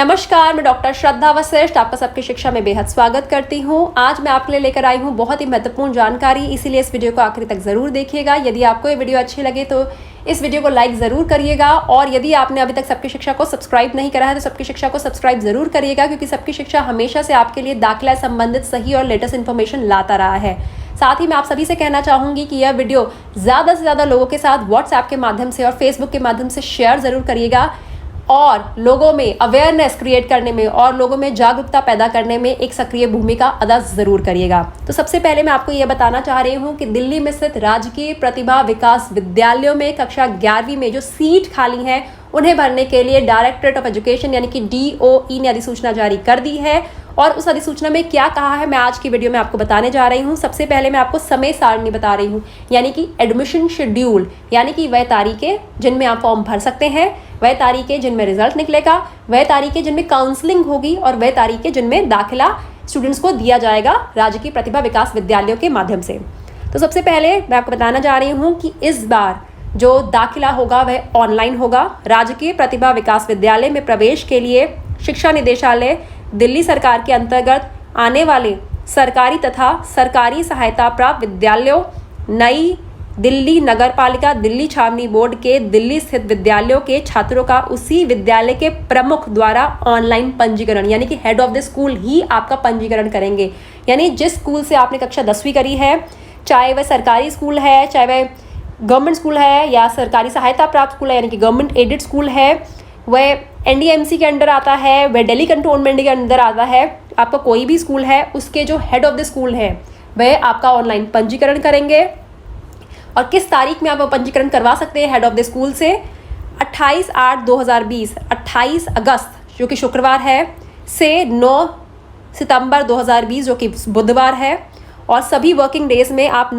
नमस्कार, मैं डॉक्टर श्रद्धा वशिष्ठ आपका सबकी शिक्षा में बेहद स्वागत करती हूं। आज मैं आपके लिए लेकर आई हूं बहुत ही महत्वपूर्ण जानकारी, इसीलिए इस वीडियो को आखिरी तक ज़रूर देखिएगा। यदि आपको ये वीडियो अच्छी लगे तो इस वीडियो को लाइक ज़रूर करिएगा, और यदि आपने अभी तक सबकी शिक्षा को सब्सक्राइब नहीं करा है तो सबकी शिक्षा को सब्सक्राइब ज़रूर करिएगा, क्योंकि सबकी शिक्षा हमेशा से आपके लिए दाखिला संबंधित सही और लेटेस्ट इन्फॉर्मेशन लाता रहा है। साथ ही मैं आप सभी से कहना चाहूँगी कि यह वीडियो ज़्यादा से ज़्यादा लोगों के साथ व्हाट्सएप के माध्यम से और फेसबुक के माध्यम से शेयर ज़रूर करिएगा, और लोगों में अवेयरनेस क्रिएट करने में और लोगों में जागरूकता पैदा करने में एक सक्रिय भूमिका अदा ज़रूर करिएगा। तो सबसे पहले मैं आपको ये बताना चाह रही हूँ कि दिल्ली में स्थित राजकीय प्रतिभा विकास विद्यालयों में कक्षा 11वीं में जो सीट खाली हैं उन्हें भरने के लिए डायरेक्टरेट ऑफ एजुकेशन यानी कि DOE ने अधिसूचना जारी कर दी है। और उस अधिसूचना में क्या कहा है मैं आज की वीडियो में आपको बताने जा रही हूँ। सबसे पहले मैं आपको समय सारणी बता रही हूँ, यानी कि एडमिशन शेड्यूल, यानी कि वह तारीखें जिनमें आप फॉर्म भर सकते हैं, वह तारीखें जिनमें रिजल्ट निकलेगा, वह तारीखें जिनमें काउंसलिंग होगी, और वह तारीखें जिनमें दाखिला स्टूडेंट्स को दिया जाएगा राजकीय प्रतिभा विकास विद्यालयों के माध्यम से। तो सबसे पहले मैं आपको बताना जा रही हूँ कि इस बार जो दाखिला होगा वह ऑनलाइन होगा। राजकीय प्रतिभा विकास विद्यालय में प्रवेश के लिए शिक्षा निदेशालय दिल्ली सरकार के अंतर्गत आने वाले सरकारी तथा सरकारी सहायता प्राप्त विद्यालयों, नई दिल्ली नगर पालिका दिल्ली छावनी बोर्ड के दिल्ली स्थित विद्यालयों के छात्रों का उसी विद्यालय के प्रमुख द्वारा ऑनलाइन पंजीकरण, यानी कि हेड ऑफ द स्कूल ही आपका पंजीकरण करेंगे। यानी जिस स्कूल से आपने कक्षा 10वीं करी है, चाहे वह सरकारी स्कूल है, चाहे वह गवर्नमेंट स्कूल है या सरकारी सहायता प्राप्त स्कूल है यानी कि गवर्नमेंट एडेड स्कूल है, वह NDMC के अंडर आता है, वह दिल्ली कंटोनमेंट के अंदर आता है, आपका कोई भी स्कूल है उसके जो हेड ऑफ द स्कूल है वह आपका ऑनलाइन पंजीकरण करेंगे। और किस तारीख में आप पंजीकरण करवा सकते हैं हेड ऑफ द स्कूल से? 28/8/2020, 28 अगस्त जो कि शुक्रवार है से 9 सितंबर 2020 जो कि बुधवार है। और सभी वर्किंग डेज में आप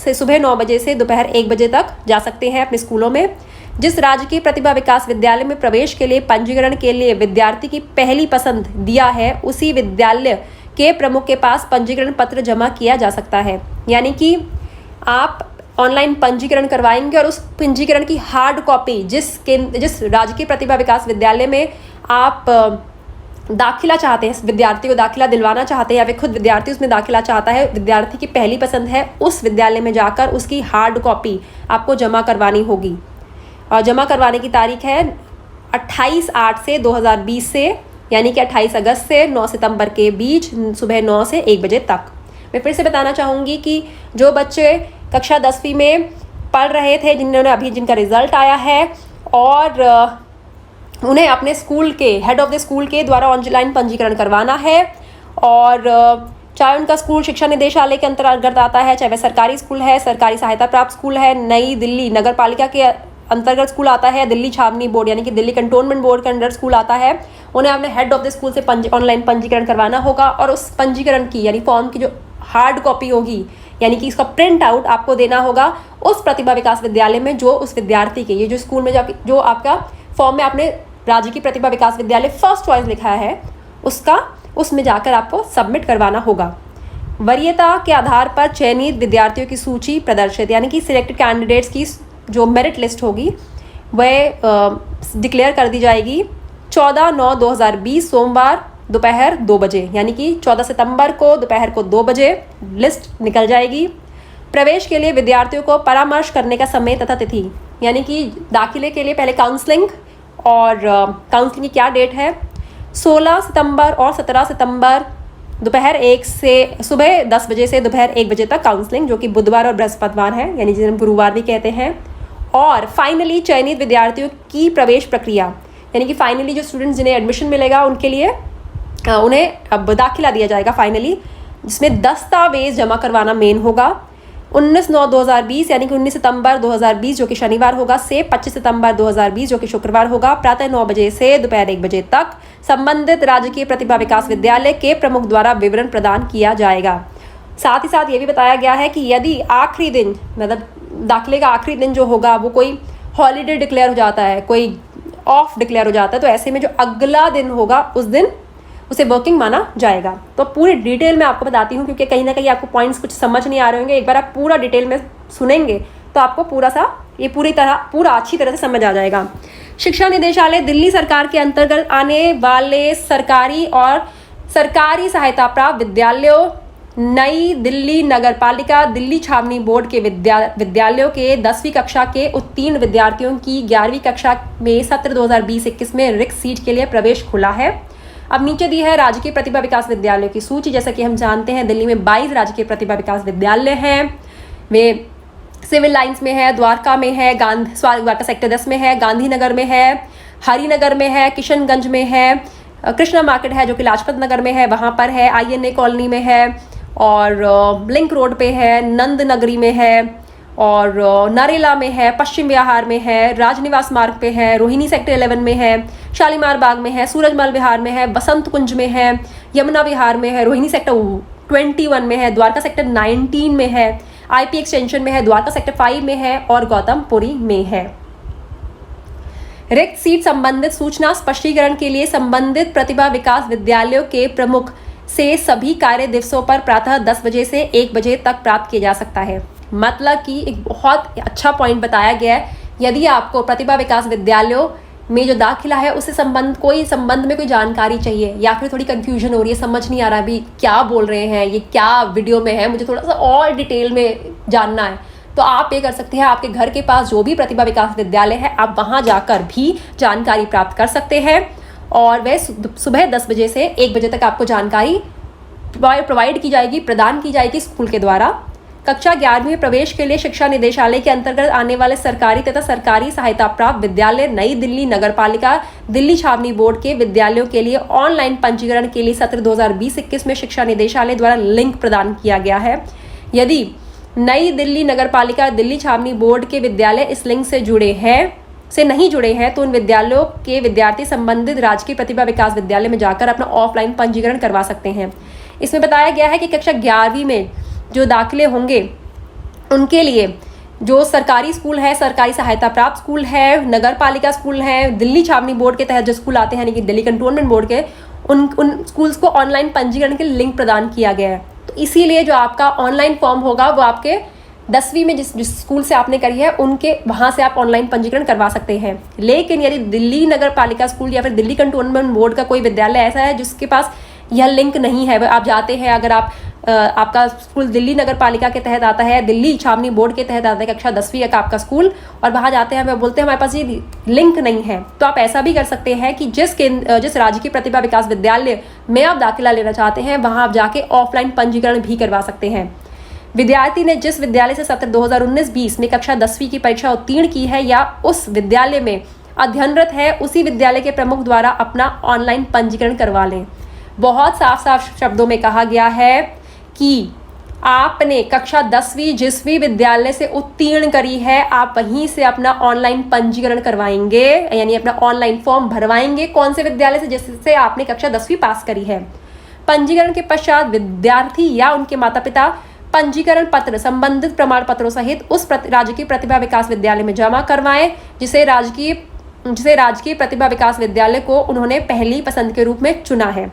सुबह 9 बजे से दोपहर 1 बजे तक जा सकते हैं अपने स्कूलों में। जिस राजकीय प्रतिभा विकास विद्यालय में प्रवेश के लिए पंजीकरण के लिए विद्यार्थी की पहली पसंद दिया है, उसी विद्यालय के प्रमुख के पास पंजीकरण पत्र जमा किया जा सकता है। यानी कि आप ऑनलाइन पंजीकरण करवाएंगे और उस पंजीकरण की हार्ड कॉपी जिस राजकीय प्रतिभा विकास विद्यालय में आप दाखिला चाहते हैं, विद्यार्थी को दाखिला दिलवाना चाहते हैं या फिर खुद विद्यार्थी उसमें दाखिला चाहता है, विद्यार्थी की पहली पसंद है, उस विद्यालय में जाकर उसकी हार्ड कॉपी आपको जमा करवानी होगी। और जमा करवाने की तारीख है 28/8/2020 से, यानी कि 28 अगस्त से 9 सितंबर के बीच सुबह 9 से 1 बजे तक। मैं फिर से बताना चाहूँगी कि जो बच्चे कक्षा 10वीं में पढ़ रहे थे, जिनका रिजल्ट आया है और उन्हें अपने स्कूल के हेड ऑफ द स्कूल के द्वारा ऑनलाइन पंजीकरण करवाना है, और चाहे उनका स्कूल शिक्षा निदेशालय के अंतर्गत आता है, चाहे वह सरकारी स्कूल है, सरकारी सहायता प्राप्त स्कूल है, नई दिल्ली नगर पालिका के अंतर्गत स्कूल आता है, दिल्ली छावनी बोर्ड यानी कि दिल्ली कंटोनमेंट बोर्ड के अंडर स्कूल आता है, उन्हें अपने हेड ऑफ द स्कूल से ऑनलाइन पंजीकरण करवाना होगा। और उस पंजीकरण की यानी फॉर्म की जो हार्ड कॉपी होगी, यानी कि इसका प्रिंट आउट आपको देना होगा उस प्रतिभा विकास विद्यालय में जो उस विद्यार्थी के, ये जो स्कूल में जो आपका फॉर्म में आपने राजकीय प्रतिभा विकास विद्यालय फर्स्ट चॉइस लिखा है उसमें जाकर आपको सबमिट करवाना होगा। वरीयता के आधार पर चयनित विद्यार्थियों की सूची प्रदर्शित, यानी कि सिलेक्टेड कैंडिडेट्स की जो मेरिट लिस्ट होगी वह डिक्लेयर कर दी जाएगी 14/9/2020 सोमवार दोपहर 2 बजे, यानी कि 14 सितंबर को दोपहर को 2 बजे लिस्ट निकल जाएगी। प्रवेश के लिए विद्यार्थियों को परामर्श करने का समय तथा तिथि, यानी कि दाखिले के लिए पहले काउंसलिंग, और काउंसलिंग की क्या डेट है? 16 सितंबर और 17 सितंबर दोपहर 1 से सुबह 10 बजे से दोपहर 1 बजे तक काउंसलिंग, जो कि बुधवार और बृहस्पतिवार है, यानी जिसे हम गुरुवार भी कहते हैं। और फाइनली चयनित विद्यार्थियों की प्रवेश प्रक्रिया, यानी कि फाइनली जो स्टूडेंट्स जिन्हें एडमिशन मिलेगा उनके लिए उन्हें अब दाखिला दिया जाएगा फाइनली, जिसमें दस्तावेज जमा करवाना मेन होगा। 19/9/2020 यानी कि 19 सितंबर 2020 जो कि शनिवार होगा से 25 सितंबर 2020 जो कि शुक्रवार होगा, प्रातः 9 बजे से दोपहर 1 बजे तक संबंधित राजकीय प्रतिभा विकास विद्यालय के प्रमुख द्वारा विवरण प्रदान किया जाएगा। साथ ही साथ ये भी बताया गया है कि यदि आखिरी दिन, मतलब दाखिले का आखिरी दिन जो होगा वो कोई हॉलीडे डिक्लेयर हो जाता है, कोई ऑफ डिक्लेयर हो जाता है, तो ऐसे में जो अगला दिन होगा उस दिन उसे वर्किंग माना जाएगा। तो पूरी डिटेल में आपको बताती हूँ, क्योंकि कहीं ना कहीं आपको पॉइंट्स कुछ समझ नहीं आ रहे होंगे। एक बार आप पूरा डिटेल में सुनेंगे तो आपको पूरा अच्छी तरह से समझ आ जाएगा। शिक्षा निदेशालय दिल्ली सरकार के अंतर्गत आने वाले सरकारी और सरकारी सहायता प्राप्त विद्यालयों, नई दिल्ली नगर पालिका, दिल्ली छावनी बोर्ड के विद्यालयों के 10वीं कक्षा के उत्तीर्ण विद्यार्थियों की 11वीं कक्षा में सत्र 2020-21 में रिक्त सीट के लिए प्रवेश खुला है। अब नीचे दी है राजकीय प्रतिभा विकास विद्यालयों की सूची। जैसा कि हम जानते हैं दिल्ली में 22 राजकीय प्रतिभा विकास विद्यालय हैं। वे सिविल लाइंस में है, द्वारका में है, द्वारका सेक्टर 10 में है, गांधीनगर में है, हरिनगर में है, किशनगंज में है, कृष्णा मार्केट है जो कि लाजपत नगर में है, वहाँ पर है, INA कॉलोनी में है और लिंक रोड पे है, नंद नगरी में है और नरेला में है, पश्चिम विहार में है, राजनिवास मार्ग पे है, रोहिणी सेक्टर 11 में है, शालीमार बाग में है, सूरजमल विहार में है, बसंत कुंज में है, यमुना विहार में है, रोहिणी सेक्टर 21 में है, द्वारका सेक्टर 19 में है, IP एक्सटेंशन में है, द्वारका सेक्टर 5 में है और गौतमपुरी में है। रिक्त सीट संबंधित सूचना स्पष्टीकरण के लिए संबंधित प्रतिभा विकास विद्यालयों के प्रमुख से सभी कार्य दिवसों पर प्रातः 10 बजे से 1 बजे तक प्राप्त किया जा सकता है। मतलब कि एक बहुत अच्छा पॉइंट बताया गया है। यदि आपको प्रतिभा विकास विद्यालयों में जो दाखिला है उससे संबंध में कोई जानकारी चाहिए या फिर थोड़ी कंफ्यूजन हो रही है, समझ नहीं आ रहा अभी क्या बोल रहे हैं, ये क्या वीडियो में है, मुझे थोड़ा सा और डिटेल में जानना है, तो आप ये कर सकते हैं। आपके घर के पास जो भी प्रतिभा विकास विद्यालय है आप वहाँ जाकर भी जानकारी प्राप्त कर सकते हैं और वह सुबह 10 बजे से 1 बजे तक आपको जानकारी प्रोवाइड की जाएगी, प्रदान की जाएगी स्कूल के द्वारा। कक्षा 11वीं में प्रवेश के लिए शिक्षा निदेशालय के अंतर्गत आने वाले सरकारी तथा सरकारी सहायता प्राप्त विद्यालय, नई दिल्ली नगर पालिका, दिल्ली छावनी बोर्ड के विद्यालयों के लिए ऑनलाइन पंजीकरण के लिए सत्र 2020-21 में शिक्षा निदेशालय द्वारा लिंक प्रदान किया गया है। यदि नई दिल्ली नगर पालिका, दिल्ली छावनी बोर्ड के विद्यालय इस लिंक से नहीं जुड़े हैं तो उन विद्यालयों के विद्यार्थी संबंधित राजकीय प्रतिभा विकास विद्यालय में जाकर अपना ऑफलाइन पंजीकरण करवा सकते हैं। इसमें बताया गया है कि कक्षा 11वीं में जो दाखिले होंगे उनके लिए जो सरकारी स्कूल है, सरकारी सहायता प्राप्त स्कूल है, नगर पालिका स्कूल है, दिल्ली छावनी बोर्ड के तहत जो स्कूल आते हैं यानी कि दिल्ली कंटोनमेंट बोर्ड के, उन स्कूल्स को ऑनलाइन पंजीकरण के लिंक प्रदान किया गया है। तो इसीलिए जो आपका ऑनलाइन फॉर्म होगा वो आपके 10वीं में जिस स्कूल से आपने करी है उनके वहाँ से आप ऑनलाइन पंजीकरण करवा सकते हैं। लेकिन यदि दिल्ली नगर पालिका स्कूल या फिर दिल्ली कंटोनमेंट बोर्ड का कोई विद्यालय ऐसा है जिसके पास यह लिंक नहीं है, आप जाते हैं, अगर आपका स्कूल दिल्ली नगर पालिका के तहत आता है, दिल्ली छावनी बोर्ड के तहत आता है, कक्षा 10वीं का आपका स्कूल, और वहाँ जाते हैं, वह बोलते हैं हमारे पास ये लिंक नहीं है, तो आप ऐसा भी कर सकते हैं कि जिस राजकीय प्रतिभा विकास विद्यालय में आप दाखिला लेना चाहते हैं वहाँ आप जाके ऑफलाइन पंजीकरण भी करवा सकते हैं। विद्यार्थी ने जिस विद्यालय से सत्र 2019-20 में कक्षा 10वीं की परीक्षा उत्तीर्ण की है या उस विद्यालय में अध्ययनरत है, उसी विद्यालय के प्रमुख द्वारा अपना ऑनलाइन पंजीकरण करवा लें। बहुत साफ साफ शब्दों में कहा गया है कि आपने कक्षा 10वीं जिस भी विद्यालय से उत्तीर्ण करी है आप वहीं से अपना ऑनलाइन पंजीकरण करवाएंगे, यानी अपना ऑनलाइन फॉर्म भरवाएंगे कौन से विद्यालय से जिससे आपने कक्षा 10वीं पास करी है। पंजीकरण के पश्चात विद्यार्थी या उनके माता पिता पंजीकरण पत्र संबंधित प्रमाण पत्रों सहित उस राजकीय प्रतिभा विकास विद्यालय में जमा करवाएं जिसे राजकीय प्रतिभा विकास विद्यालय को उन्होंने पहली पसंद के रूप में चुना है।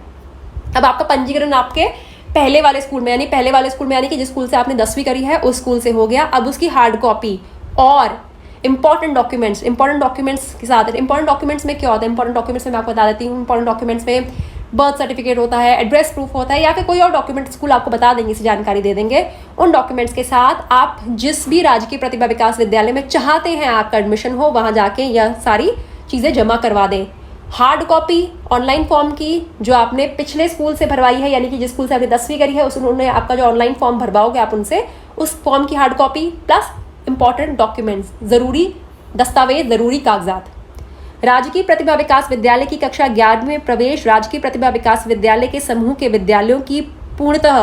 अब आपका पंजीकरण आपके पहले वाले स्कूल में यानी कि जिस स्कूल से आपने 10वीं करी है उस स्कूल से हो गया। अब उसकी हार्ड कॉपी और इंपॉर्टेंट डॉक्यूमेंट्स के साथ, इंपॉर्टेंट डॉक्यूमेंट्स में क्या होता है, इंपॉर्टेंट डॉक्यूमेंट्स में मैं आपको बता देती हूँ। इंपॉर्टेंट डॉक्यूमेंट्स में बर्थ सर्टिफिकेट होता है, एड्रेस प्रूफ होता है या फिर कोई और डॉक्यूमेंट स्कूल आपको बता देंगे, इसे जानकारी दे देंगे। उन डॉक्यूमेंट्स के साथ आप जिस भी राजकीय प्रतिभा विकास विद्यालय में चाहते हैं आपका एडमिशन हो वहाँ जाके यह सारी चीज़ें जमा करवा दें। हार्ड कॉपी ऑनलाइन फॉर्म की जो आपने पिछले स्कूल से भरवाई है, यानी कि जिस स्कूल से आपने 10वीं करी है उन्होंने आपका जो ऑनलाइन फॉर्म भरवाओगे आप उनसे, उस फॉर्म की hard copy plus important documents, ज़रूरी दस्तावेज, ज़रूरी कागजात। राजकीय प्रतिभा विकास विद्यालय की कक्षा 11वीं में प्रवेश राजकीय प्रतिभा विकास विद्यालय के समूह के विद्यालयों की पूर्णतः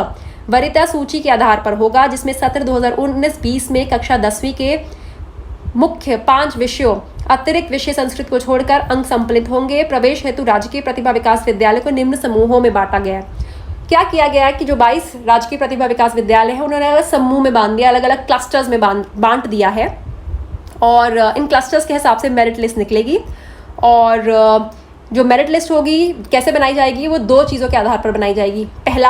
वरीयता सूची के आधार पर होगा, जिसमें सत्र 2019-20 में कक्षा 10वीं के मुख्य 5 विषयों अतिरिक्त विषय संस्कृत को छोड़कर अंक संकलित होंगे। प्रवेश हेतु राजकीय प्रतिभा विकास विद्यालय को निम्न समूहों में बांटा गया है। क्या किया गया है कि जो 22 राजकीय प्रतिभा विकास विद्यालय है उन्होंने अलग समूह में बांध दिया, अलग अलग क्लस्टर्स में बांट दिया है और इन क्लस्टर्स के हिसाब से मेरिट लिस्ट निकलेगी। और जो मेरिट लिस्ट होगी कैसे बनाई जाएगी, वो 2 चीज़ों के आधार पर बनाई जाएगी। पहला,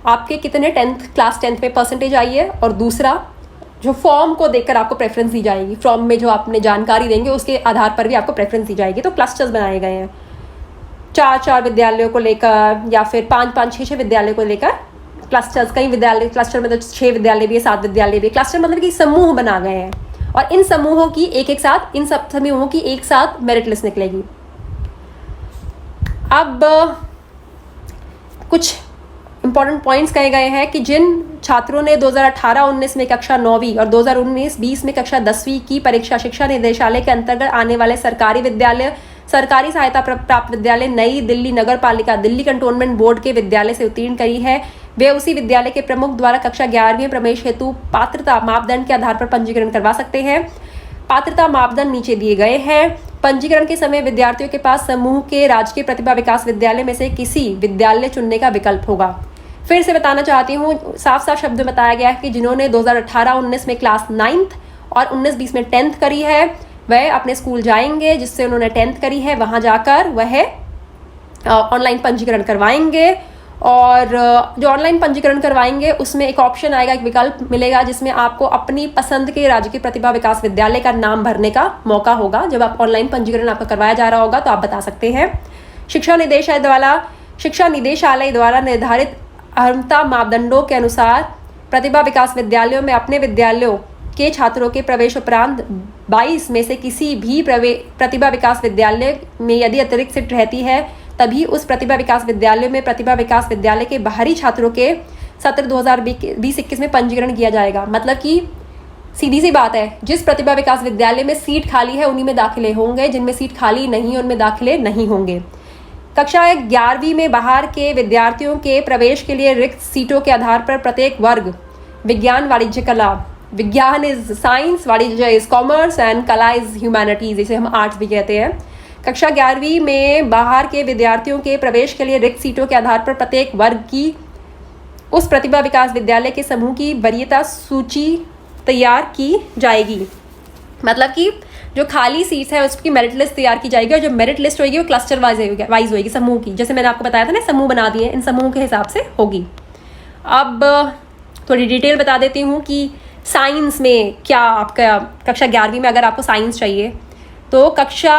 आपके कितने क्लास 10th में परसेंटेज आई है, और दूसरा जो फॉर्म को देखकर आपको प्रेफरेंस दी जाएगी, फॉर्म में जो आपने जानकारी देंगे उसके आधार पर भी आपको प्रेफरेंस दी जाएगी। तो क्लस्टर्स बनाए गए हैं 4-4 विद्यालयों को लेकर या फिर 5-5, 6-6 विद्यालयों को लेकर क्लस्टर्स। कई विद्यालय क्लस्टर में तो 6 विद्यालय भी है, 7 विद्यालय भी है। क्लस्टर मतलब कि समूह बना गए हैं और इन समूहों की इन सब समूहों की एक साथ मेरिट लिस्ट निकलेगी। अब कुछ इंपॉर्टेंट पॉइंट्स कहे गए हैं कि जिन छात्रों ने 2018-19 में कक्षा 9वीं और 2019-20 में कक्षा 10वीं की परीक्षा शिक्षा निदेशालय के अंतर्गत आने वाले सरकारी विद्यालय, सरकारी सहायता प्राप्त विद्यालय, नई दिल्ली नगर पालिका, दिल्ली कंटोनमेंट बोर्ड के विद्यालय से उत्तीर्ण करी है, वे उसी विद्यालय के प्रमुख द्वारा कक्षा 11वीं में प्रवेश हेतु पात्रता मापदंड के आधार पर पंजीकरण करवा सकते हैं। पात्रता मापदंड नीचे दिए गए हैं। पंजीकरण के समय विद्यार्थियों के पास समूह के राजकीय प्रतिभा विकास विद्यालय में से किसी विद्यालय चुनने का विकल्प होगा। फिर से बताना चाहती हूँ, साफ साफ शब्द में बताया गया है कि जिन्होंने 2018-19 में क्लास 9th और 19-20 में 10th करी है वह अपने स्कूल जाएंगे जिससे उन्होंने 10th करी है, वहाँ जाकर वह ऑनलाइन पंजीकरण करवाएंगे। और जो ऑनलाइन पंजीकरण करवाएंगे उसमें एक ऑप्शन आएगा, एक विकल्प मिलेगा जिसमें आपको अपनी पसंद के राजकीय प्रतिभा विकास विद्यालय का नाम भरने का मौका होगा। जब आप ऑनलाइन पंजीकरण आपका करवाया जा रहा होगा तो आप बता सकते हैं। शिक्षा निदेशालय द्वारा निर्धारित अर्हता मापदंडों के अनुसार प्रतिभा विकास विद्यालयों में अपने विद्यालयों के छात्रों के प्रवेश उपरांत 22 में से किसी भी प्रतिभा विकास विद्यालय में यदि अतिरिक्त सीट रहती है तभी उस प्रतिभा विकास विद्यालय में प्रतिभा विकास विद्यालय के बाहरी छात्रों के सत्र 2020-21 में पंजीकरण किया जाएगा। मतलब कि सीधी सी बात है, जिस प्रतिभा विकास विद्यालय में सीट खाली है उन्हीं में दाखिले होंगे, जिनमें सीट खाली नहीं है उनमें दाखिले नहीं होंगे। कक्षा 11वीं में बाहर के विद्यार्थियों के प्रवेश के लिए रिक्त सीटों के आधार पर प्रत्येक वर्ग विज्ञान, वाणिज्य, कला, विज्ञान इज साइंस, वाणिज्य इज कॉमर्स एंड कला इज ह्यूमैनिटीज, इसे हम आर्ट्स भी कहते हैं। कक्षा 11वीं में बाहर के विद्यार्थियों के प्रवेश के लिए रिक्त सीटों के आधार पर प्रत्येक वर्ग की उस प्रतिभा विकास विद्यालय के समूह की वरीयता सूची तैयार की जाएगी। मतलब कि जो खाली सीट्स है उसकी मेरिट लिस्ट तैयार की जाएगी और जो मेरिट लिस्ट होगी वो क्लस्टर वाइज होगी, समूह की। जैसे मैंने आपको बताया था ना, समूह बना दिए, इन समूह के हिसाब से होगी। अब थोड़ी डिटेल बता देती हूँ कि साइंस में क्या आपका कक्षा 11वीं में अगर आपको साइंस चाहिए तो कक्षा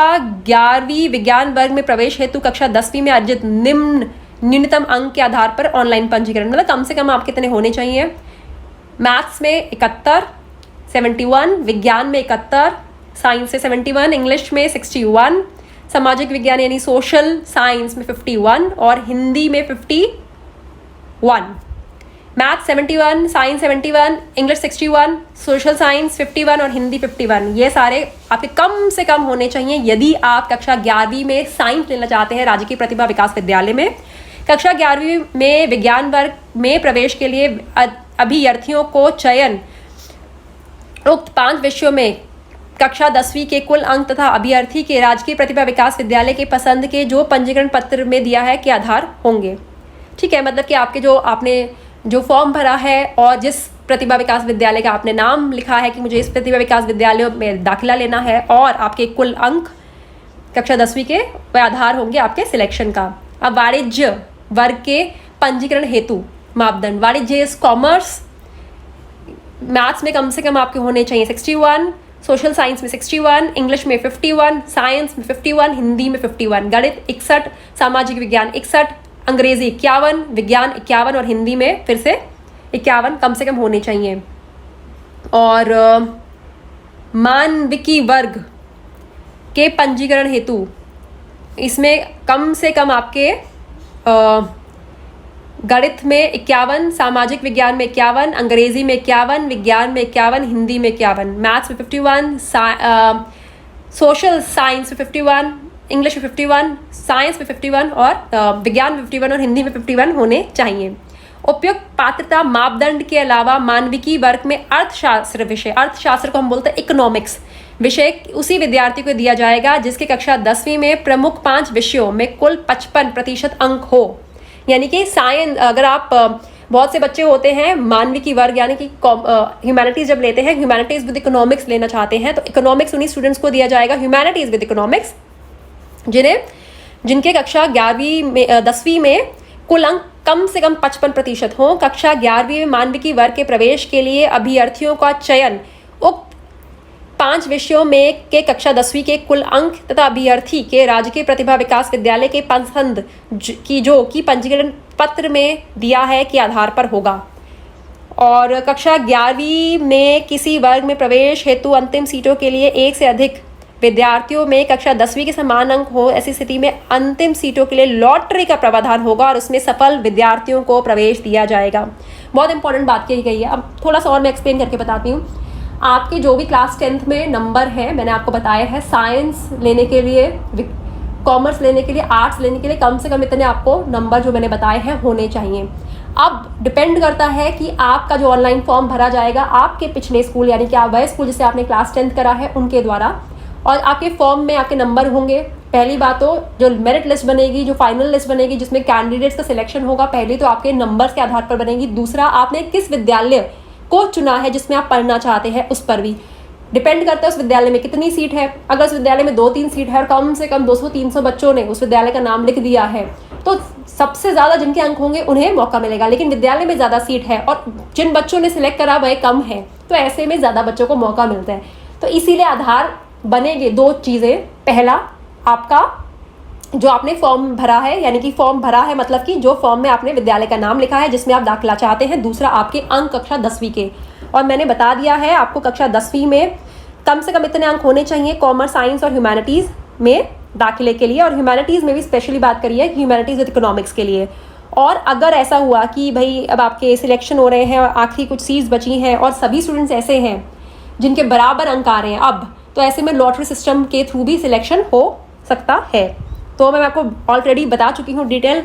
11वीं विज्ञान वर्ग में प्रवेश हेतु कक्षा 10वीं में अर्जित न्यूनतम अंक के आधार पर ऑनलाइन पंजीकरण, मतलब कम से कम आप कितने होने चाहिए। मैथ्स में 71, 71, विज्ञान में 71, साइंस से 71, इंग्लिश में 61, सामाजिक विज्ञान यानी सोशल साइंस में 51 और हिंदी में 51। Math 71, science 71, English 61, social science 51 और हिंदी 51। ये सारे आपके कम से कम होने चाहिए यदि आप कक्षा 11वीं में साइंस लेना चाहते हैं राजकीय प्रतिभा विकास विद्यालय में। कक्षा 11वीं में विज्ञान वर्ग में प्रवेश के लिए अभ्यर्थियों को चयन उक्त 5 विषयों में कक्षा 10वीं के कुल अंक तथा अभ्यर्थी के राजकीय प्रतिभा विकास विद्यालय के पसंद के जो पंजीकरण पत्र में दिया है के आधार होंगे। ठीक है, मतलब कि आपके आपने जो फॉर्म भरा है और जिस प्रतिभा विकास विद्यालय का आपने नाम लिखा है कि मुझे इस प्रतिभा विकास विद्यालय में दाखिला लेना है और आपके कुल अंक कक्षा 10वीं के वह आधार होंगे आपके सिलेक्शन का। अब वाणिज्य वर्ग के पंजीकरण हेतु मापदंड, वाणिज्य इज कॉमर्स, मैथ्स में कम से कम आपके होने चाहिए 61, सोशल साइंस में 61, इंग्लिश में 51, साइंस में 51, हिंदी में 51, गणित 61, सामाजिक विज्ञान 61, अंग्रेजी 51, विज्ञान 51 और हिंदी में फिर से 51 कम से कम होने चाहिए। और मानविकी वर्ग के पंजीकरण हेतु इसमें कम से कम आपके गणित में 51, सामाजिक विज्ञान में 51, अंग्रेजी में 51, विज्ञान में 51, हिंदी में 51, मैथ्स में 51, सोशल साइंस में 51, इंग्लिश में 51, साइंस में 51 और विज्ञान में 51 और हिंदी में 51 होने चाहिए। उपयुक्त पात्रता मापदंड के अलावा मानविकी वर्ग में अर्थशास्त्र विषय, अर्थशास्त्र को हम बोलते हैं इकोनॉमिक्स विषय, उसी विद्यार्थी को दिया जाएगा जिसके कक्षा 10वीं में प्रमुख 5 विषयों में कुल 55% अंक हो। यानी कि साइंस, अगर आप बहुत से बच्चे होते हैं मानविकी वर्ग यानी कि ह्यूमैनिटीज जब लेते हैं, ह्यूमैनिटीज विद इकोनॉमिक्स लेना चाहते हैं तो इकोनॉमिक्स उन्हीं स्टूडेंट्स को दिया जाएगा, ह्यूमैनिटीज विद इकोनॉमिक्स, जिनके कक्षा 10वीं में कुल अंक कम से कम 55% हों। कक्षा 11वीं में मानविकी वर्ग के प्रवेश के लिए अभ्यर्थियों का चयन उक्त 5 विषयों में के कक्षा 10वीं के कुल अंक तथा अभ्यर्थी के राजकीय प्रतिभा विकास विद्यालय के पसंद की पंजीकरण पत्र में दिया है के आधार पर होगा। और कक्षा 11वीं में किसी वर्ग में प्रवेश हेतु अंतिम सीटों के लिए एक से अधिक विद्यार्थियों में कक्षा 10वीं के समान अंक हो, ऐसी स्थिति में अंतिम सीटों के लिए लॉटरी का प्रावधान होगा और उसमें सफल विद्यार्थियों को प्रवेश दिया जाएगा। बहुत इंपॉर्टेंट बात कही गई है। अब थोड़ा सा और मैं एक्सप्लेन करके बताती हूँ। आपके जो भी क्लास 10th में नंबर है, मैंने आपको बताया है, साइंस लेने के लिए, कॉमर्स लेने के लिए, आर्ट्स लेने के लिए कम से कम इतने आपको नंबर जो मैंने बताए हैं होने चाहिए। अब डिपेंड करता है कि आपका जो ऑनलाइन फॉर्म भरा जाएगा आपके पिछले स्कूल यानी कि आप वह स्कूल जिसे आपने क्लास 10th करा है उनके द्वारा, और आपके फॉर्म में आपके नंबर होंगे। पहली बात तो जो मेरिट लिस्ट बनेगी, जो फाइनल लिस्ट बनेगी जिसमें कैंडिडेट्स का सिलेक्शन होगा, पहली तो आपके नंबर्स के आधार पर बनेगी। दूसरा, आपने किस विद्यालय को चुना है जिसमें आप पढ़ना चाहते हैं उस पर भी डिपेंड करता है उस विद्यालय में कितनी सीट है। अगर उस विद्यालय में 2-3 सीट है और कम से कम 200-300 बच्चों ने उस विद्यालय का नाम लिख दिया है तो सबसे ज़्यादा जिनके अंक होंगे उन्हें मौका मिलेगा। लेकिन विद्यालय में ज़्यादा सीट है और जिन बच्चों ने सिलेक्ट करा वह कम है, तो ऐसे में ज़्यादा बच्चों को मौका मिलता है। तो इसीलिए आधार बनेंगे 2 चीज़ें। पहला, आपका जो आपने फॉर्म भरा है, यानी कि फॉर्म भरा है मतलब कि जो फॉर्म में आपने विद्यालय का नाम लिखा है जिसमें आप दाखिला चाहते हैं। दूसरा, आपके अंक कक्षा 10वीं के, और मैंने बता दिया है आपको कक्षा 10वीं में कम से कम इतने अंक होने चाहिए कॉमर्स, साइंस और ह्यूमैनिटीज़ में दाखिले के लिए, और ह्यूमैनिटीज़ में भी स्पेशली बात करी है ह्यूमैनिटीज़ विद इकोनॉमिक्स के लिए। और अगर ऐसा हुआ कि भाई अब आपके सिलेक्शन हो रहे हैं और आखिरी कुछ सीट्स बची हैं और सभी स्टूडेंट्स ऐसे हैं जिनके बराबर अंक आ रहे हैं अब, तो ऐसे में लॉटरी सिस्टम के थ्रू भी सिलेक्शन हो सकता है। तो मैं आपको ऑलरेडी बता चुकी हूँ डिटेल।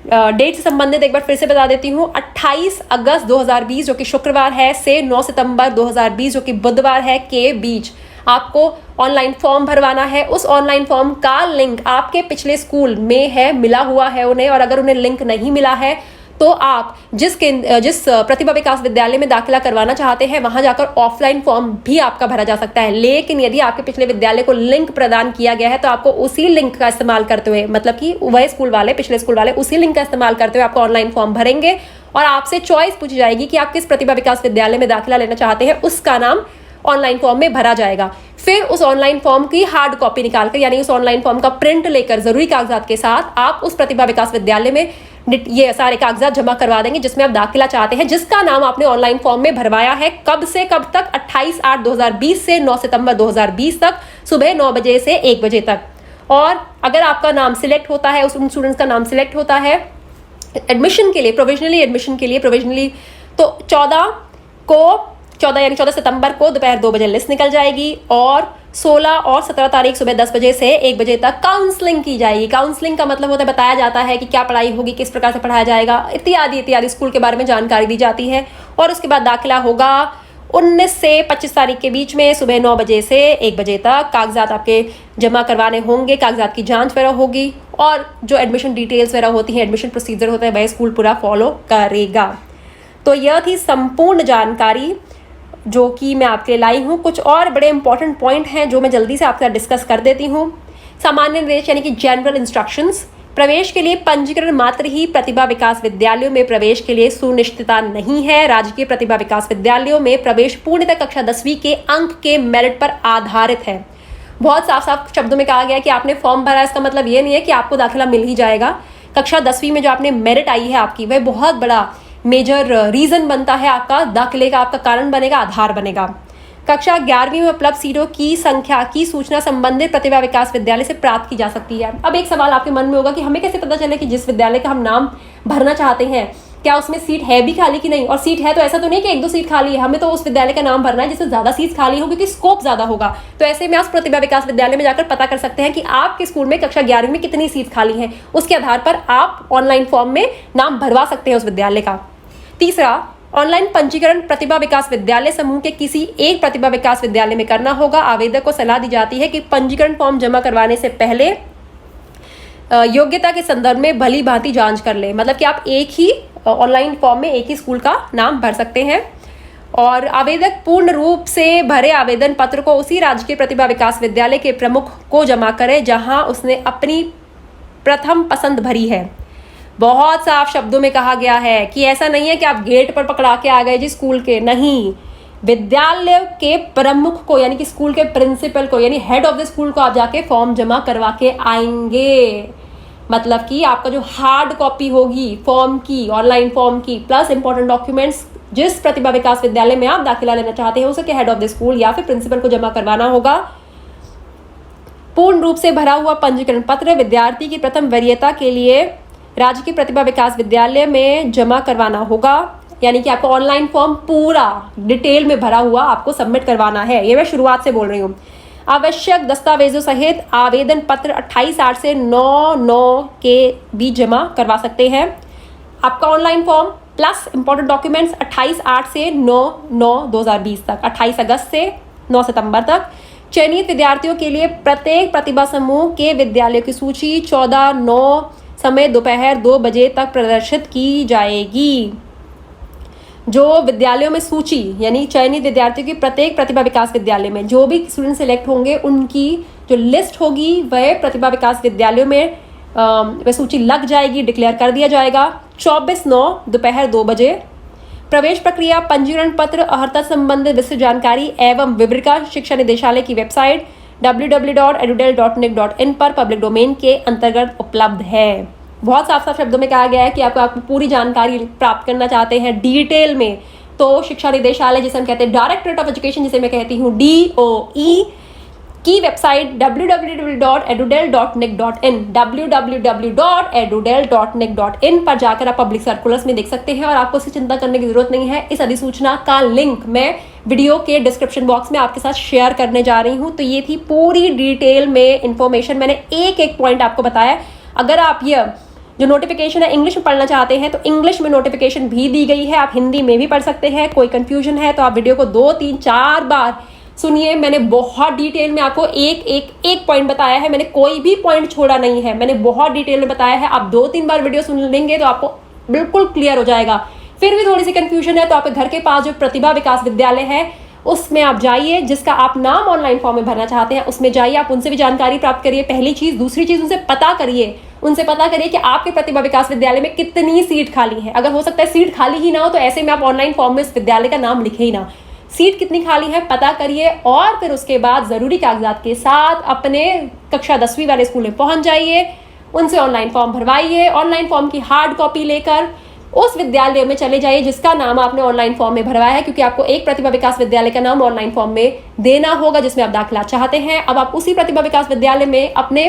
डेट से संबंधित एक बार फिर से बता देती हूँ। 28 अगस्त 2020 जो कि शुक्रवार है से 9 सितंबर 2020 जो कि बुधवार है के बीच आपको ऑनलाइन फॉर्म भरवाना है। उस ऑनलाइन फॉर्म का लिंक आपके पिछले स्कूल में है, मिला हुआ है उन्हें, और अगर उन्हें लिंक नहीं मिला है तो आप जिस प्रतिभा विकास विद्यालय में दाखिला करवाना चाहते हैं वहां जाकर ऑफलाइन फॉर्म भी आपका भरा जा सकता है। लेकिन यदि आपके पिछले विद्यालय को लिंक प्रदान किया गया है तो आपको उसी लिंक का इस्तेमाल करते हुए, मतलब कि वह स्कूल वाले, पिछले स्कूल वाले उसी लिंक का इस्तेमाल करते हुए आपको ऑनलाइन फॉर्म भरेंगे और आपसे चॉइस पूछी जाएगी कि आप किस प्रतिभा विकास विद्यालय में दाखिला लेना चाहते हैं, उसका नाम ऑनलाइन फॉर्म में भरा जाएगा। फिर उस ऑनलाइन फॉर्म की हार्ड कॉपी निकालकर, यानी उस ऑनलाइन फॉर्म का प्रिंट लेकर जरूरी कागजात के साथ आप उस प्रतिभा विकास विद्यालय में ये सारे कागजात जमा करवा देंगे जिसमें आप दाखिला चाहते हैं, जिसका नाम आपने ऑनलाइन फॉर्म में भरवाया है। कब से कब तक? 28/8/2020 से 9 सितंबर 2020 तक, सुबह 9 बजे से 1 बजे तक। और अगर आपका नाम सिलेक्ट होता है, उन स्टूडेंट्स का नाम सिलेक्ट होता है एडमिशन के लिए, प्रोविजनली एडमिशन के लिए, तो 14 यानी 14 सितंबर को दोपहर 2 बजे लिस्ट निकल जाएगी और 16 और 17 तारीख सुबह 10 बजे से 1 बजे तक काउंसलिंग की जाएगी। काउंसलिंग का मतलब होता है, बताया जाता है कि क्या पढ़ाई होगी, किस प्रकार से पढ़ाया जाएगा, इत्यादि इत्यादि स्कूल के बारे में जानकारी दी जाती है। और उसके बाद दाखिला होगा 19 से 25 तारीख के बीच में सुबह 9 बजे से 1 बजे तक। कागजात आपके जमा करवाने होंगे, कागजात की जांच वगैरह होगी और जो एडमिशन डिटेल्स वगैरह होती हैं, एडमिशन प्रोसीजर होता है, वह स्कूल पूरा फॉलो करेगा। तो यह थी संपूर्ण जानकारी जो कि मैं आपके लिए लाई हूँ। कुछ और बड़े इंपॉर्टेंट पॉइंट हैं जो मैं जल्दी से आपके साथ डिस्कस कर देती हूँ। सामान्य निर्देश यानी कि जनरल इंस्ट्रक्शंस। प्रवेश के लिए पंजीकरण मात्र ही प्रतिभा विकास विद्यालयों में प्रवेश के लिए सुनिश्चितता नहीं है। राजकीय प्रतिभा विकास विद्यालयों में प्रवेश पूर्णतः कक्षा 10वीं के अंक के मेरिट पर आधारित है। बहुत साफ साफ शब्दों में कहा गया कि आपने फॉर्म भरा, इसका मतलब ये नहीं है कि आपको दाखिला मिल ही जाएगा। कक्षा 10वीं में जो आपने मेरिट आई है आपकी, वह बहुत बड़ा मेजर रीजन बनता है आपका दाखिले का, आपका कारण बनेगा, आधार बनेगा। कक्षा 11वीं में उपलब्ध सीटों की संख्या की सूचना संबंधित प्रतिभा विकास विद्यालय से प्राप्त की जा सकती है। अब एक सवाल आपके मन में होगा कि हमें कैसे पता चले कि जिस विद्यालय का हम नाम भरना चाहते हैं क्या उसमें सीट है भी खाली कि नहीं, और सीट है तो ऐसा तो नहीं कि 1-2 सीट खाली है, हमें तो उस विद्यालय का नाम भरना है जिससे ज्यादा सीट खाली हो क्योंकि स्कोप ज्यादा होगा। तो ऐसे में आप प्रतिभा विकास विद्यालय में जाकर पता कर सकते हैं कि आपके स्कूल में कक्षा 11वीं में कितनी सीट खाली है। उसके आधार पर आप ऑनलाइन फॉर्म में नाम भरवा सकते हैं उस विद्यालय का। तीसरा, ऑनलाइन पंजीकरण प्रतिभा विकास विद्यालय समूह के किसी एक प्रतिभा विकास विद्यालय में करना होगा। आवेदक को सलाह दी जाती है कि पंजीकरण फॉर्म जमा करवाने से पहले योग्यता के संदर्भ में भली भांति जांच कर ले। मतलब कि आप एक ही ऑनलाइन फॉर्म में एक ही स्कूल का नाम भर सकते हैं। और आवेदक पूर्ण रूप से भरे आवेदन पत्र को उसी राजकीय प्रतिभा विकास विद्यालय के प्रमुख को जमा करे जहां उसने अपनी प्रथम पसंद भरी है। बहुत साफ शब्दों में कहा गया है कि ऐसा नहीं है कि आप गेट पर पकड़ा के आ गए जी स्कूल के, नहीं, विद्यालय के प्रमुख को यानी कि स्कूल के प्रिंसिपल को यानी हेड ऑफ द स्कूल को आप जाके फॉर्म जमा करवा के आएंगे। मतलब कि आपका जो हार्ड कॉपी होगी फॉर्म की, ऑनलाइन फॉर्म की, प्लस इंपॉर्टेंट डॉक्यूमेंट्स जिस प्रतिभा विकास विद्यालय में आप दाखिला लेना चाहते हैं उसके हेड ऑफ द स्कूल या फिर प्रिंसिपल को जमा करवाना होगा। पूर्ण रूप से भरा हुआ पंजीकरण पत्र विद्यार्थी की प्रथम वरीयता के लिए राज्य की प्रतिभा विकास विद्यालय में जमा करवाना होगा। यानी कि आपको ऑनलाइन फॉर्म पूरा डिटेल में भरा हुआ आपको सबमिट करवाना है। ये मैं शुरुआत से बोल रही हूँ। आवश्यक दस्तावेजों सहित आवेदन पत्र 28/8 से 9/9 के बीच जमा करवा सकते हैं। आपका online form plus important documents 28/8 से 9/9/2020 तक, 28 अगस्त से 9 सितंबर तक। चयनित विद्यार्थियों के लिए प्रत्येक प्रतिभा समूह के विद्यालयों की सूची 14/9 समय दोपहर 2 बजे तक प्रदर्शित की जाएगी। जो विद्यालयों में सूची यानी चयनित विद्यार्थियों की प्रत्येक प्रतिभा विकास विद्यालय में जो भी स्टूडेंट सिलेक्ट होंगे उनकी जो लिस्ट होगी वह प्रतिभा विकास विद्यालयों में वह सूची लग जाएगी, डिक्लेयर कर दिया जाएगा 24/9 दोपहर 2 बजे। प्रवेश प्रक्रिया, पंजीकरण पत्र, अर्हता संबंधित विस्तृत जानकारी एवं विवरिका शिक्षा निदेशालय की वेबसाइट www.edudel.nic.in पर पब्लिक डोमेन के अंतर्गत उपलब्ध है। बहुत साफ साफ शब्दों में कहा गया है कि आपको पूरी जानकारी प्राप्त करना चाहते हैं डिटेल में तो शिक्षा निदेशालय जिसे हम कहते हैं डायरेक्टरेट ऑफ एजुकेशन जिसे मैं कहती हूँ DOE की वेबसाइट www.edudel.nic.in www.edudel.nic.in पर जाकर आप पब्लिक सर्कुलर्स में देख सकते हैं और आपको इसकी चिंता करने की जरूरत नहीं है। इस अधिसूचना का लिंक मैं वीडियो के डिस्क्रिप्शन बॉक्स में आपके साथ शेयर करने जा रही हूँ। तो ये थी पूरी डिटेल में इंफॉर्मेशन, मैंने एक एक पॉइंट आपको बताया। अगर आप ये जो नोटिफिकेशन है इंग्लिश में पढ़ना चाहते हैं तो इंग्लिश में नोटिफिकेशन भी दी गई है, आप हिंदी में भी पढ़ सकते हैं। कोई कंफ्यूजन है तो आप वीडियो को 2, 3, 4 बार सुनिए। मैंने बहुत डिटेल में आपको एक पॉइंट बताया है, मैंने कोई भी पॉइंट छोड़ा नहीं है, मैंने बहुत डिटेल में बताया है। आप 2-3 बार वीडियो सुन लेंगे तो आपको बिल्कुल क्लियर हो जाएगा। फिर भी थोड़ी सी कंफ्यूजन है तो आपके घर के पास जो प्रतिभा विकास विद्यालय है उसमें आप जाइए, जिसका आप नाम ऑनलाइन फॉर्म में भरना चाहते हैं उसमें जाइए, आप उनसे भी जानकारी प्राप्त करिए। पहली चीज, दूसरी चीज उनसे पता करिए कि आपके प्रतिभा विकास विद्यालय में कितनी सीट खाली है। अगर हो सकता है सीट खाली ही ना हो तो ऐसे में आप ऑनलाइन फॉर्म में इस विद्यालय का नाम लिखे ही ना। सीट कितनी खाली है पता करिए और फिर उसके बाद जरूरी कागजात के साथ अपने कक्षा 10वीं वाले स्कूल में पहुंच जाइए, उनसे ऑनलाइन फॉर्म भरवाइए। ऑनलाइन फॉर्म की हार्ड कॉपी लेकर उस विद्यालय में चले जाइए जिसका नाम आपने ऑनलाइन फॉर्म में भरवाया है, क्योंकि आपको एक प्रतिभा विकास विद्यालय का नाम ऑनलाइन फॉर्म में देना होगा जिसमें आप दाखिला चाहते हैं। अब आप उसी प्रतिभा विकास विद्यालय में अपने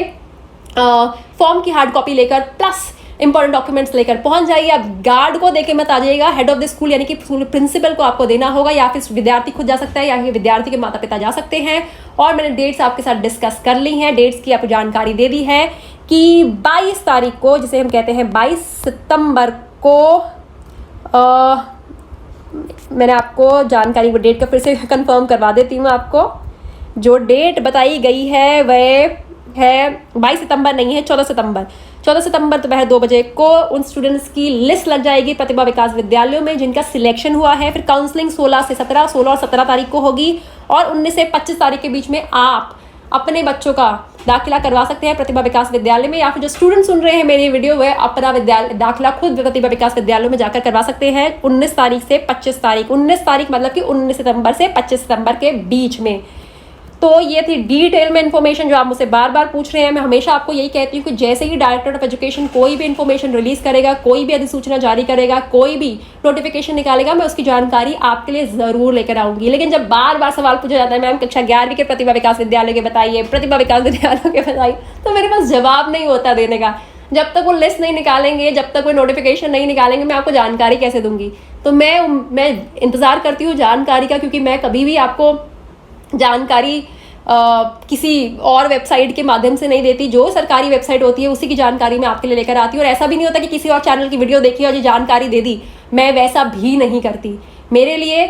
फॉर्म की हार्ड कॉपी लेकर प्लस इंपॉर्टेंट डॉक्यूमेंट्स लेकर पहुंच जाइए। आप गार्ड को देके मत आ जाइएगा, हेड ऑफ द स्कूल यानी कि प्रिंसिपल को आपको देना होगा, या फिर विद्यार्थी खुद जा सकता है या फिर विद्यार्थी के माता पिता जा सकते हैं। और मैंने डेट्स आपके साथ डिस्कस कर ली हैं, डेट्स की आपको जानकारी दे दी है कि 22 तारीख को, जिसे हम कहते हैं 22 सितंबर को, मैंने आपको जानकारी वो डेट का फिर से कंफर्म करवा देती हूँ। आपको जो डेट बताई गई है वह है 22 सितंबर नहीं है, 14 सितंबर। 14 सितंबर दोपहर 2 बजे को उन स्टूडेंट्स की लिस्ट लग जाएगी प्रतिभा विकास विद्यालयों में जिनका सिलेक्शन हुआ है। फिर काउंसलिंग 16 से 17, 16 और 17 तारीख को होगी और 19 से 25 तारीख के बीच में आप अपने बच्चों का दाखिला करवा सकते हैं प्रतिभा विकास विद्यालय में, या फिर जो स्टूडेंट सुन रहे हैं मेरी वीडियो वह अपना दाखिला खुद प्रतिभा विकास विद्यालय में जाकर करवा सकते हैं 19 तारीख से 25 तारीख। 19 तारीख मतलब कि 19 सितंबर से 25 सितंबर के बीच में। तो ये थी डिटेल में इन्फॉर्मेशन जो आप मुझसे बार बार पूछ रहे हैं। मैं हमेशा आपको यही कहती हूँ कि जैसे ही डायरेक्टर ऑफ एजुकेशन कोई भी इन्फॉर्मेशन रिलीज करेगा, कोई भी अधिसूचना जारी करेगा, कोई भी नोटिफिकेशन निकालेगा, मैं उसकी जानकारी आपके लिए जरूर लेकर आऊंगी। लेकिन जब बार बार सवाल पूछा जाता है मैम कक्षा 11वीं के प्रतिभा विकास विद्यालय के बताइए, प्रतिभा विकास विद्यालयों के बताइए, तो मेरे पास जवाब नहीं होता देने का। जब तक वो लिस्ट नहीं निकालेंगे, जब तक वो नोटिफिकेशन नहीं निकालेंगे, मैं आपको जानकारी कैसे दूंगी। तो मैं इंतजार करती हूँ जानकारी का, क्योंकि मैं कभी भी आपको जानकारी किसी और वेबसाइट के माध्यम से नहीं देती। जो सरकारी वेबसाइट होती है उसी की जानकारी मैं आपके लिए लेकर आती हूँ। और ऐसा भी नहीं होता कि किसी और चैनल की वीडियो देखी और जी जानकारी दे दी, मैं वैसा भी नहीं करती। मेरे लिए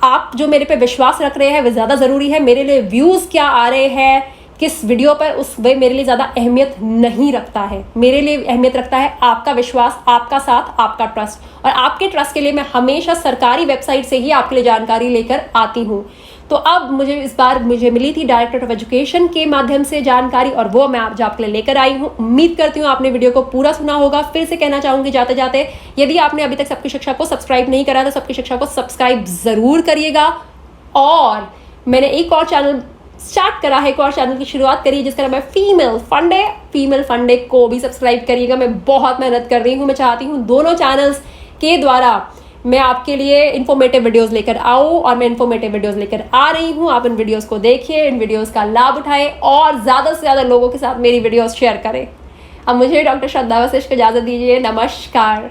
आप जो मेरे पे विश्वास रख रहे हैं वो ज़्यादा ज़रूरी है। मेरे लिए व्यूज़ क्या आ रहे हैं किस वीडियो पर, उस वे मेरे लिए ज़्यादा अहमियत नहीं रखता है। मेरे लिए अहमियत रखता है आपका विश्वास, आपका साथ, आपका ट्रस्ट। और आपके ट्रस्ट के लिए मैं हमेशा सरकारी वेबसाइट से ही आपके लिए जानकारी लेकर आती हूँ। तो अब मुझे मिली थी डायरेक्टर ऑफ एजुकेशन के माध्यम से जानकारी, और वो मैं आप आपके लिए लेकर आई हूँ। उम्मीद करती हूँ आपने वीडियो को पूरा सुना होगा। फिर से कहना चाहूंगी जाते जाते, यदि आपने अभी तक सबकी शिक्षा को सब्सक्राइब नहीं करा तो सबकी शिक्षा को सब्सक्राइब जरूर करिएगा। और मैंने एक और चैनल स्टार्ट करा है, एक और चैनल की शुरुआत करी है जिसका नाम है फीमेल फंडे को भी सब्सक्राइब करिएगा। मैं बहुत मेहनत कर रही हूँ, मैं चाहती हूँ दोनों चैनल्स के द्वारा मैं आपके लिए इन्फॉर्मेटिव वीडियोस लेकर आऊँ, और मैं इन्फॉर्मेटिव वीडियोस लेकर आ रही हूँ। आप इन वीडियोस को देखिए, इन वीडियोस का लाभ उठाएं और ज़्यादा से ज़्यादा लोगों के साथ मेरी वीडियोस शेयर करें। अब मुझे डॉक्टर श्रद्धा वशिष्ठ को इजाज़त दीजिए। नमस्कार।